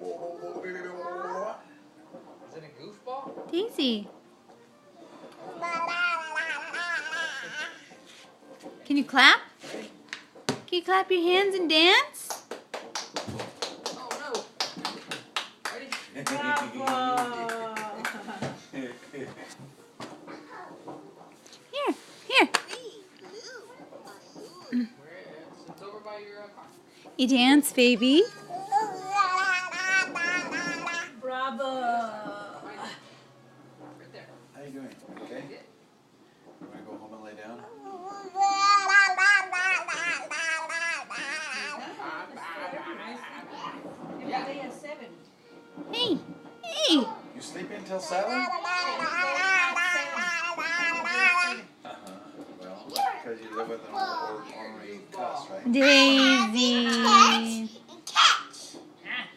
Is it a goofball? Daisy. Can you clap? Can you clap your hands and dance? Oh no! Ready? Bravo! Here, here. It's over by your car. You dance, baby. Bravo! Right there. How you doing? Okay? You want to go home and lay down? Every day at 7. Hey, hey. You sleep until 7? Well, because you live with an ornery cuss, right? Daisy.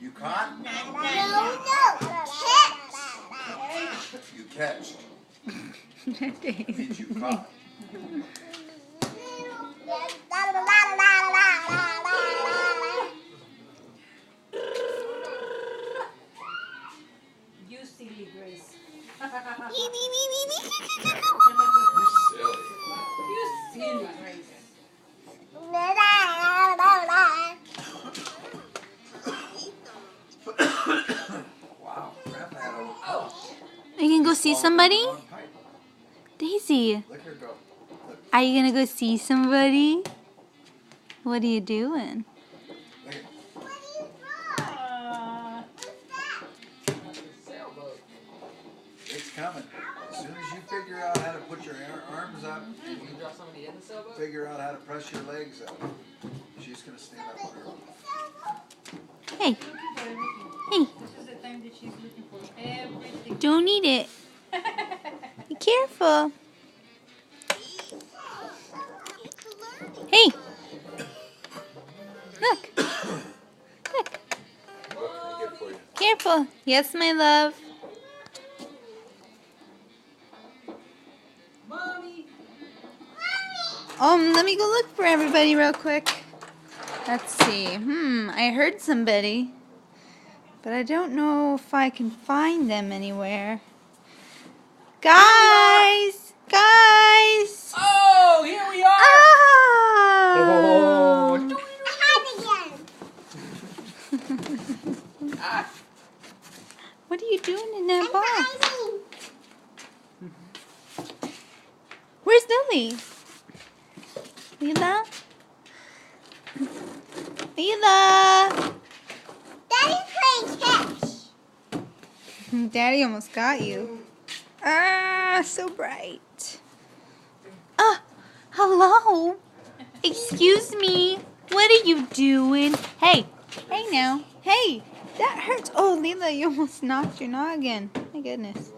You caught? You catch. Means you caught. You silly Grace. You're silly. You silly Grace. Wow. Grandpa had a Are you gonna go see somebody? long pipe. Daisy, Look her go. Look. are you gonna go see somebody? What are you doing? Look at Sailboat. It's coming. As soon as you figure out how to put your arms up and Can you you drop somebody in the sailboat? figure out how to press your legs up, she's going to stand up on her own. Hey, Looking for everything. hey, This is the time that she's looking for everything. don't eat it. Be careful. Hey, look, look, What can I get for you? careful. Yes, my love. Mommy! Let me go look for everybody real quick. Let's see. I heard somebody, but I don't know if I can find them anywhere. Guys! Guys! Oh, here we are! Oh! Ah, What are you doing in that box? Where's Lily? Lila? Lila! Daddy almost got you. Ah, so bright. Hello? Excuse me. What are you doing? Hey, hey now. Hey, that hurts. Oh, Lila, you almost knocked your noggin. My goodness.